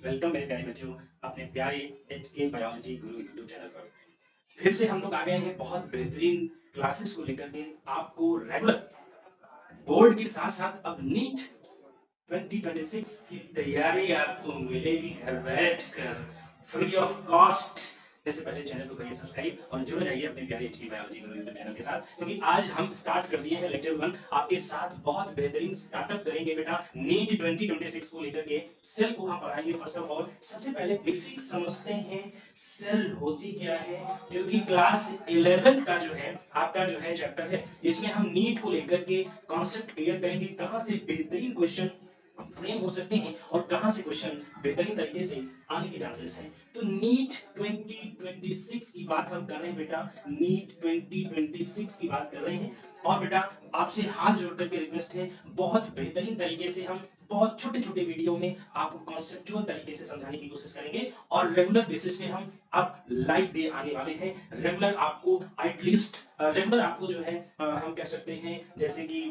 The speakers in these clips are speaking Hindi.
वेलकम मेरे प्यारे बच्चों अपने प्यारे एच के बायोलॉजी गुरु यूट्यूब चैनल पर। फिर से हम लोग आ गए हैं बहुत बेहतरीन क्लासेस को लेकर के आपको रेगुलर बोर्ड के साथ साथ अब नीट 2026 की तैयारी आपको मिलेगी घर बैठ कर फ्री ऑफ कॉस्ट। जैसे पहले चैनल को करिए सब्सक्राइब और जुड़ जाइए अपने प्यारे एचपी बायोलॉजी गुरु यूट्यूब चैनल के साथ, क्योंकि आज हम स्टार्ट कर दिए हैं लेक्चर 1 आपके साथ। बहुत बेहतरीन स्टार्टअप करेंगे बेटा नीट 2026 को लेकर के। सेल को हम पढ़ाएंगे। फर्स्ट ऑफ ऑल सबसे पहले बेसिक समझते हैं सेल होती क्या है, जो कि क्लास 11th का जो है आपका जो है चैप्टर है। इसमें हम नीट को लेकर के कॉन्सेप्ट क्लियर करेंगे, कहां से बेहतरीन क्वेश्चन फ्रेम हो सकते हैं और कहां से क्वेश्चन बेहतरीन तरीके से आने के चांसेस हैं। तो नीट 2026 की बात हम कर रहे हैं बेटा, नीट 2026 की बात कर रहे हैं। और बेटा आपसे हाथ जोड़ करके रिक्वेस्ट है, बहुत बेहतरीन तरीके से हम बहुत छोटे छोटे वीडियो में आपको कॉन्सेप्चुअल तरीके से समझाने की कोशिश करेंगे और रेगुलर बेसिस पे हम अब लाइव डे आने वाले हैं। रेगुलर आपको एटलीस्ट रेगुलर आपको जो है हम कह सकते हैं जैसे कि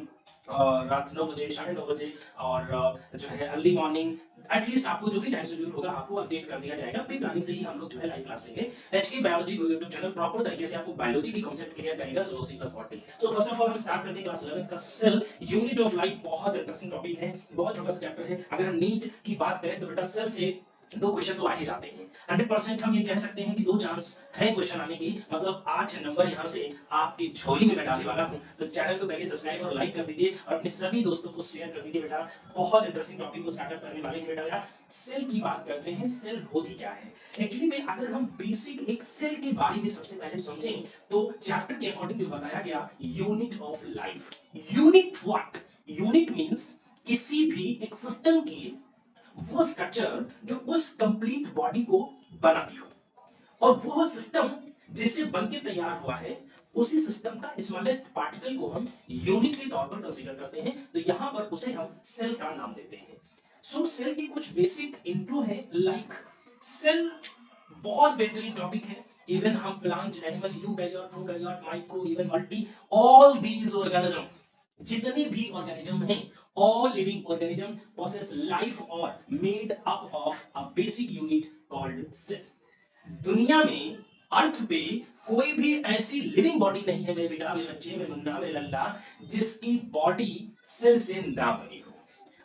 रात 9 बजे 9:30 बजे और जो है अर्ली मॉर्निंग एटलीस्ट आपको जो भी टाइम शेड्यूल होगा आपको अपडेट कर दिया जाएगा। प्री प्लानिंग से ही हम लोग जो है लाइव क्लास लेंगे। HK biology YouTube channel proper तरीके से आपको बायोलॉजी की कांसेप्ट क्लियर करेगा। So C+40। So first of all हम स्टार्ट करते हैं क्लास 11 का सेल यूनिट ऑफ लाइफ। बहुत इंटरेस्टिंग टॉपिक है, बहुत छोटा सा चैप्टर है। अगर हम नीट की बात करें तो बेटा सेल से दो क्वेश्चन तो आ ही जाते हैं। 100% हम ये कह सकते हैं कि दो चांस है क्वेश्चन आने की, मतलब 8 नंबर यहाँ से आपकी झोली में मैं डालने वाला हूँ। तो चैनल को पहले सब्सक्राइब और लाइक कर दीजिए और अपने सभी दोस्तों को शेयर कर दीजिए। बेटा बहुत इंटरेस्टिंग टॉपिक को स्टार्टअप करने वाले हैं। बेटा सेल की बात करते हैं, सेल होती क्या है एक्चुअली में। अगर हम बेसिक एक सेल के बारे में सबसे पहले समझें तो चैप्टर के अकॉर्डिंग जो बताया गया unit of life. Unit what? Unit means किसी भी एक सिस्टम की वो स्ट्रक्चर जो उस कंप्लीट बॉडी को बनाती हो, और वो सिस्टम जैसे बन के तैयार हुआ है उसी सिस्टम का स्मॉलेस्ट पार्टिकल को हम यूनिट के तौर पर कंसीडर करते हैं। तो यहां पर उसे हम सेल का नाम देते हैं। सो सेल की कुछ बेसिक इंट्रो है। लाइक सेल बहुत बेहतरीन टॉपिक है। इवन हम plant, animal, eukaryote, prokaryote, micro, even multi, all these organism, जितने भी ऑर्गेनिज्म हैं, all living organism possess life or made up of a basic unit called cell। दुनिया में अर्थ पे कोई भी ऐसी लिविंग बॉडी नहीं है मेरे बेटा, मेरे बच्चे, मेरे मुन्ना, मेरे लल्ला, जिसकी बॉडी सेल से ना बनी हो।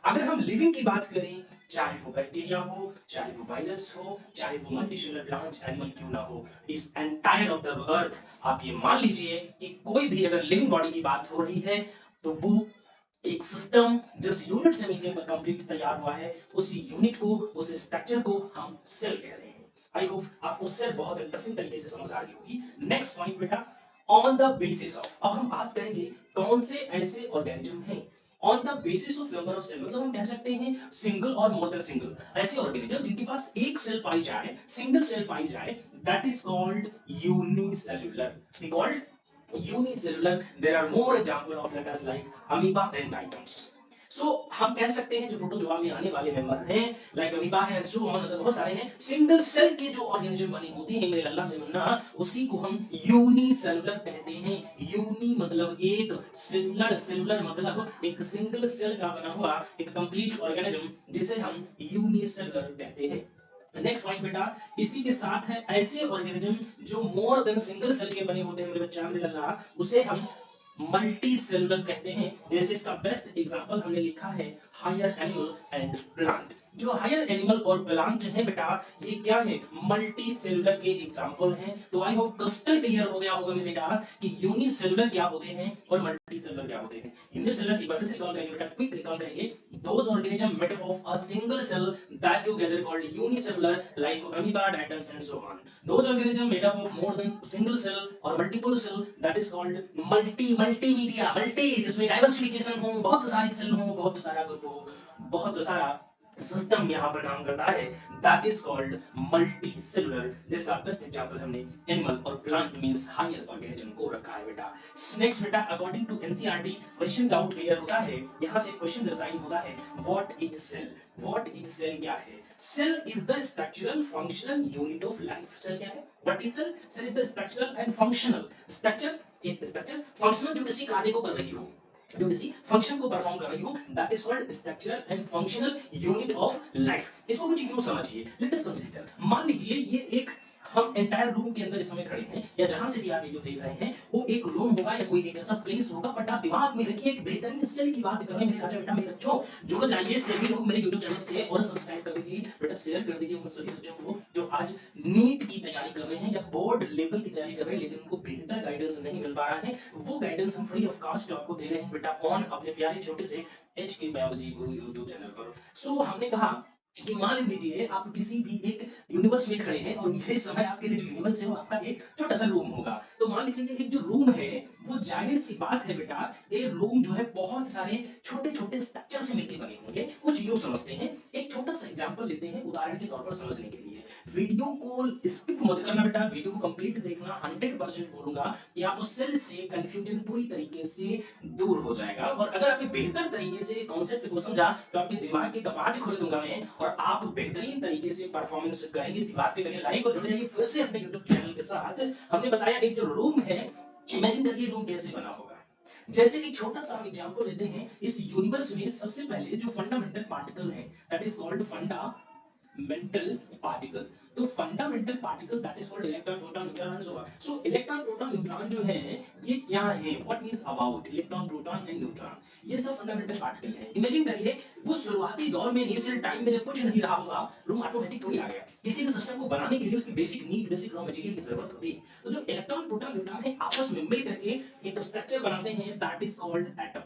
अगर हम लिविंग की बात करें, चाहे वो बैक्टीरिया हो, चाहे वो वायरस हो, चाहे वो मल्टीसेलुलर प्लांट एनिमल क्यों ना हो, इस एंटायर ऑफ द अर्थ आप ये मान लीजिए कि कोई भी अगर लिविंग बॉडी की बात हो रही है तो वो एक सिस्टम जिस यूनिट से मिलकर कंप्लीट तैयार हुआ है, उसी यूनिट को, उस स्ट्रक्चर को हम सेल कह रहे हैं। आई होप आपको सेल बहुत इंटरेस्टिंग तरीके से समझ आ रही होगी। नेक्स्ट पॉइंट बेटा, ऑन द बेसिस ऑफ, अब हम बात करेंगे कौन से ऐसे ऑर्गेनिज्म हैं on the basis of number of cell, मतलब हम कह सकते हैं सिंगल और मोर देन सिंगल ऐसे ऑर्गेनिज्म जिनके पास एक सेल पाई जाए, सिंगल सेल पाई जाए, that is called unicellular. Called unicellular। There are more example of let us like amoeba and titans। सो हम कह सकते हैं जो प्रोटोजोआ में आने वाले मेंबर हैं लाइक अमीबा है, सो ऑन, बहुत सारे हैं। सिंगल सेल के जो ऑर्गेनिज्म बने होते हैं मेरे अल्लाह में मुन्ना, उसी को हम यूनिसेलुलर कहते हैं। यूनि मतलब एक, सेलुलर सेलुलर मतलब एक सिंगल सेल का बना हुआ एक कंप्लीट ऑर्गेनिज्म, जिसे हम यूनिसेलुलर कहते हैं। नेक्स्ट पॉइंट बेटा, इसी के साथ है ऐसे ऑर्गेनिज्म जो मोर देन सिंगल सेल के बने होते हैं मेरे बच्चा, मेरे लल्ला, उसे हम मल्टी सेलुलर कहते हैं। जैसे इसका बेस्ट एग्जांपल हमने लिखा है हायर एनिमल एंड प्लांट। जो हायर एनिमल और प्लांट है बेटा, ये क्या है? मल्टी सेलुलर के एग्जांपल हैं। तो आई होप क्रिस्टल क्लियर हो गया होगा मेरे बेटा कि यूनिसेलुलर क्या होते हैं और मल्टी सेलुलर क्या होते हैं। यूनिसेलुलर एक बार फिर से रिकॉल करेंगे बेटा, क्विक रिकॉल करेंगे। Those organism made up of a single cell that together called unicellular like amoeba, titans and so on. Those organisms made up of more than single cell or multiple cell, that is called multimedia, multi, जिसमें डाइवर्सिफिकेशन हो, बहुत सारी सेल हो, बहुत सारा ग्रुप हो, बहुत सारा सिस्टम यहाँ पर काम करता है, that is called multicellular. जिसका बेस्ट एग्जांपल हमने एनिमल और प्लांट मींस हायर ऑर्गेनिज्म को रखा है बेटा। नेक्स्ट बेटा, according to NCERT question doubt clear होता है, यहाँ से क्वेश्चन डिजाइन होता है what is cell. What is cell क्या है? Cell is the structural functional unit of life। Cell क्या है? What is cell? Cell is the structural and functional structure, एक structure functional जो किसी कार्य को कर रही हो, जो किसी फंक्शन को परफॉर्म कर रही हो, that is called structural and functional unit of life. इसको कुछ यूं समझिए, लेट अस कंसीडर, मान लीजिए ये एक, हम एंटायर रूम के अंदर इस समय खड़े हैं, या जहां से भी आप वीडियो देख रहे हैं वो एक रूम होगा या कोई एक ऐसा प्लेस होगा, बट आप दिमाग में रखिए एक बेहतरीन सेल की बात कर रहे हैं मेरे राजा बेटा, मेरे बच्चों। जुड़ जाइए सभी लोग मेरे यूट्यूब चैनल से और सब्सक्राइब कर दीजिए बेटा, शेयर कर दीजिए उन सभी बच्चों को जो आज नीट की तैयारी कर रहे हैं या बोर्ड लेवल की तैयारी कर रहे हैं, लेकिन उनको बेहतर गाइडेंस नहीं मिल पा रहा है। वो गाइडेंस हम फ्री ऑफ कॉस्ट आपको दे रहे हैं बेटा, ऑन अपने प्यारे छोटे से HK बायोलॉजी गुरु यूट्यूब चैनल पर। सो हमने कहा कि मान लीजिए आप किसी भी एक यूनिवर्स में खड़े हैं, और ये समय आपके लिए जो यूनिवर्स है वो आपका एक छोटा सा रूम होगा। तो मान लीजिए ये एक जो रूम है वो, जाहिर सी बात है बेटा, ये रूम जो है बहुत सारे छोटे छोटे स्ट्रक्चर से मिलकर बने होंगे। कुछ यूं समझते हैं, एक छोटा सा एग्जांपल लेते हैं उदाहरण के तौर पर समझने के लिए। वीडियो को स्किप मत करना बेटा, वीडियो को कंप्लीट देखना, 100% बोलूंगा कि आप उस सेल से कंफ्यूजन पूरी तरीके से दूर हो जाएगा। और अगर आपने बेहतर तरीके से कॉन्सेप्ट को समझा तो आपके दिमाग के कपाट खोल दूंगा मैं, और आप बेहतरीन तरीके से परफॉर्मेंस करेंगे। इसी बात पे करिए लाइक और जुड़ जाइए फिर से अपने यूट्यूब चैनल के साथ। हमने बताया एक जो रूम है, इमेजिन करिए रूम कैसे बना होगा। जैसे एक छोटा सा एग्जांपल लेते हैं, इस यूनिवर्स में सबसे पहले जो फंडामेंटल पार्टिकल है that is called fundamental particle. तो fundamental particle that is called electron proton neutron. So electron proton neutron जो है ये क्या है, what means about electron proton and neutron, ये सब फंडामेंटल पार्टिकल है। इमेजिन करिए वो शुरुआती दौर में, इनिशियल टाइम में जब कुछ नहीं रहा होगा, रूम ऑटोमेटिक थोड़ी आ गया। किसी भी सिस्टम को बनाने के लिए उसकी basic need, basic raw material की जरूरत होती है। तो जो इलेक्ट्रॉन प्रोटॉन न्यूट्रॉन है आपस में मिल करके एक स्ट्रक्चर बनाते हैं दैट इज कॉल्ड एटम।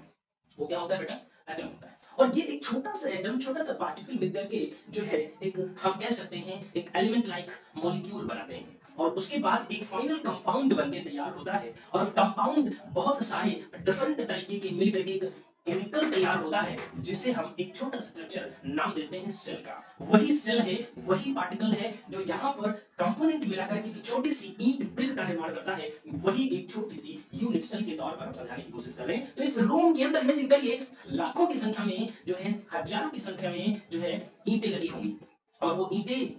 वो क्या होता है बेटा, एटम होता है। और ये एक छोटा सा एटम, छोटा सा पार्टिकल मिलकर के जो है एक, हम कह सकते हैं एक एलिमेंट लाइक मॉलिक्यूल बनाते हैं, और उसके बाद एक फाइनल कंपाउंड बनके तैयार होता है। और कंपाउंड बहुत सारे डिफरेंट तरीके के मिलकर के एक केमिकल तैयार होता है, जिसे हम एक छोटा सा स्ट्रक्चर नाम देते हैं सेल का। वही सेल है, वही पार्टिकल है जो यहाँ पर कंपोनेंट मिलाकर के छोटी सी ईंट ब्रिक का निर्माण करता है। वही एक छोटी सी यूनिट सेल के तौर पर हम समझाने की कोशिश कर रहे हैं। तो इस रूम के अंदर इमेजिन करिए लाखों की संख्या में जो है, हजारों की संख्या में जो है ईंटें लगी होंगी, और वो ईंटें,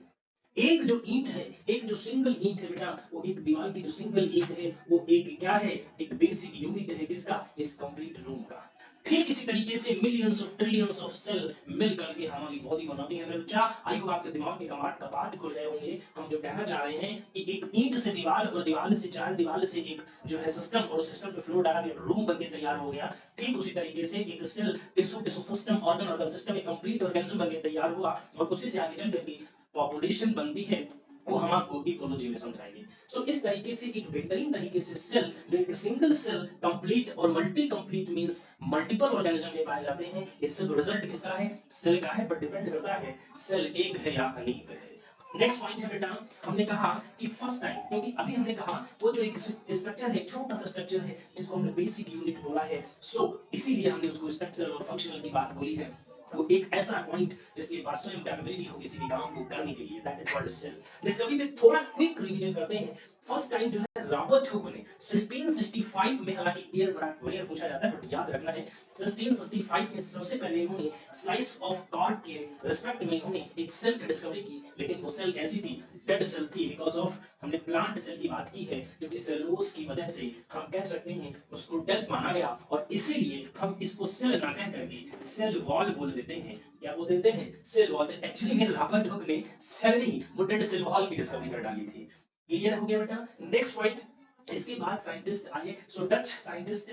एक जो ईंट है, एक जो सिंगल ईंट है बेटा, वो एक दीवार की जो सिंगल ईंट है वो एक क्या है, एक बेसिक यूनिट है किसका, इस कंप्लीट रूम का। ठीक इसी तरीके से millions of trillions of cell मिल करके हमारी बॉडी बनाती है। बच्चा आई होप आपके दिमाग के कपाट खुल गए होंगे। हम जो कहना चाह रहे हैं कि एक ईंट से दीवार, और दीवार से चार, दीवार से एक जो है सिस्टम, और सिस्टम पे फ्लो डाला के रूम बनके तैयार हो गया। ठीक उसी तरीके से एक cell, tissue system, organ system, एक कंप्लीट ऑर्गेनिज्म बनके तैयार हुआ, और उसी से आगे चल करके पॉपुलेशन बनती है, वो हम आपको इकोलॉजी में समझाएंगे। सो इस तरीके से एक बेहतरीन तरीके से सेल, जो एक सिंगल सेल कंप्लीट और multi complete means multiple organism में पाए जाते हैं। इस सब रिजल्ट किसका है, सेल का है, बट डिपेंड करता है सेल एक है या अनेक है। नेक्स्ट पॉइंट है बेटा, हमने कहा कि फर्स्ट टाइम, क्योंकि अभी हमने कहा वो जो एक स्ट्रक्चर है, छोटा सा स्ट्रक्चर है जिसको हमने बेसिक यूनिट बोला है। सो इसीलिए हमने उसको स्ट्रक्चरल और फंक्शनल की बात बोली है। वो एक ऐसा पॉइंट जिसके पास स्वयं कैपेबिलिटी हो किसी भी काम को करने के लिए, that is called cell. Discovery पे थोड़ा क्विक रिवीजन करते हैं। फर्स्ट टाइम जो है रॉबर्ट हुक ने 1665 में, हालांकि ईयर पूछा जाता है बट याद रखना है, 1665 में सबसे पहले इन्होंने स्लाइस ऑफ कॉर्ड के रिस्पेक्ट में इन्होंने एक सेल की डिस्कवरी की। लेकिन वो सेल कैसी थी, डेड सेल थी, बिकॉज ऑफ, हमने प्लांट सेल की बात की है, जो कि सेलुलोज की वजह से हम कह सकते हैं उसको डेड माना गया, और इसीलिए हम इसको सेल ना कह करके सेल वॉल बोल देते हैं। क्या बोल देते हैं, सेल वॉल। एक्चुअली में रॉबर्ट हुक ने सेल नहीं, वो डेड सेल वॉल की डिस्कवरी कर डाली थी। क्लियर हो गया बेटा। नेक्स्ट पॉइंट, इसके बाद साइंटिस्ट आए। सो डच साइंटिस्ट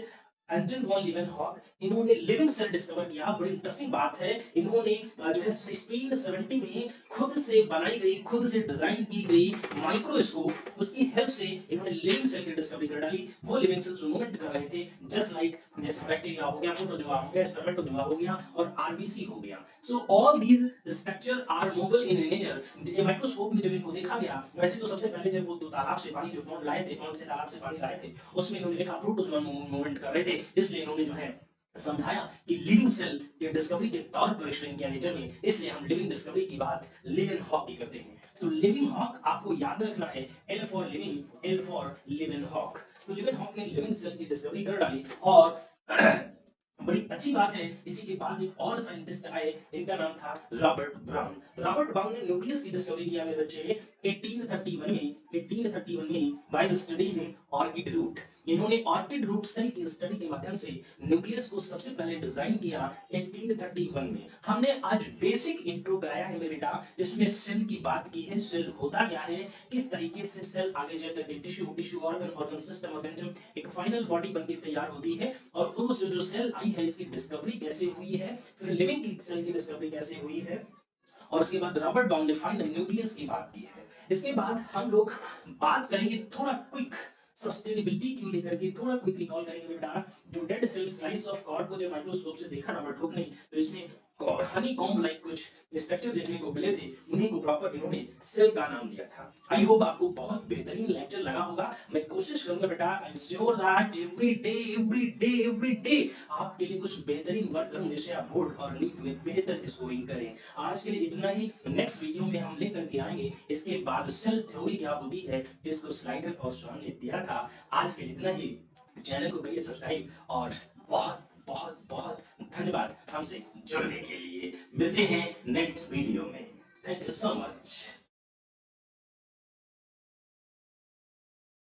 एंटन वॉन लीवेनहॉक, इन्होंने लिविंग सेल डिस्कवर किया। बड़ी इंटरेस्टिंग बात है, इन्होंने जो है 1670 में खुद से बनाई गई, खुद से डिजाइन की गई माइक्रोस्कोप, उसकी हेल्प से इन्होंने लिविंग सेल की डिस्कवरी कर डाली। वो लिविंग सेल जो मूवमेंट कर रहे थे, जस्ट लाइक जैसे बैक्टीरिया हो गया, प्रोटोजोआ हो गया, स्पर्मेटोजोआ हो गया, और आरबीसी हो गया। So all these structure are movable in nature. ये माइक्रोस्कोप में जब इनको देखा गया, वैसे तो सबसे पहले जब वो तालाब से पानी, जो पॉन्ड लाए थे, पॉन्ड से तालाब से पानी लाए थे, उसमें इन्होंने देखा प्रोटोजोआ मूवमेंट कर रहे थे, इसलिए इन्होंने जो है समझाया कि लिविंग सेल के डिस्कवरी के तौर पर एक्सप्लेन किया नेचर में, इसलिए हम लिविंग डिस्कवरी की बात लिवेनहॉक की करते हैं। तो लिवेनहॉक आपको याद रखना है, L for living, L for Leeuwenhoek. तो लिवेनहॉक ने लिविंग सेल की डिस्कवरी कर डाली, और बड़ी अच्छी बात है। इसी के बाद एक और साइंटिस्ट आए जिनका नाम था रॉबर्ट ब्राउन। रॉबर्ट ब्राउन ने न्यूक्लियस की डिस्कवरी किया मेरे बच्चे 1831 में by the study orchid root. इन्होंने ऑर्किड रूट सेल की स्टडी के माध्यम से न्यूक्लियस को सबसे पहले डिजाइन किया 1831 में। हमने आज बेसिक इंट्रो कराया है मेरे बेटा, जिसमें सेल की बात की है, सेल होता क्या है, किस तरीके से सेल आगे जाकर के टिश्यू ऑर्गन सिस्टम ऑर्गेनिज्म एक फाइनल बॉडी बनके तैयार होती है, और उस जो सेल आई है इसकी डिस्कवरी कैसे हुई है, फिर लिविंग की सेल की डिस्कवरी कैसे हुई है, और उसके बाद रॉबर्ट बाउम ने फाइनल न्यूक्लियस की बात की है। इसके बाद हम लोग बात करेंगे थोड़ा क्विक सस्टेनेबिलिटी को लेकर के, थोड़ा क्विक रिकॉल करेंगे बेटा। जो dead cell slice of cork को जब माइक्रोस्कोप से देखा रॉबर्ट हुक ने, तो इसमें हनी कॉम्ब लाइक कुछ स्ट्रक्चर देखने को मिले थे, उन्हीं को प्रॉपर इन्होंने सेल का नाम दिया था। आई होप आपको बहुत बेहतरीन लेक्चर लगा होगा। मैं कोशिश करूंगा बेटा, I am sure that every day आपके लिए कुछ बेहतरीन वर्क करूं, जिससे आप बोर्ड और नीट में बेहतर स्कोरिंग करें। आज के लिए इतना ही। नेक्स्ट वीडियो में हम लेकर के आएंगे इसके बाद सेल थ्योरी क्या होती है, जिसको स्लाइडर और स्वान ने दिया था। आज के लिए इतना ही। चैनल को करिए सब्सक्राइब, और बहुत बहुत बहुत धन्यवाद हमसे जुड़ने के लिए। मिलते हैं नेक्स्ट वीडियो में। Thank you so much.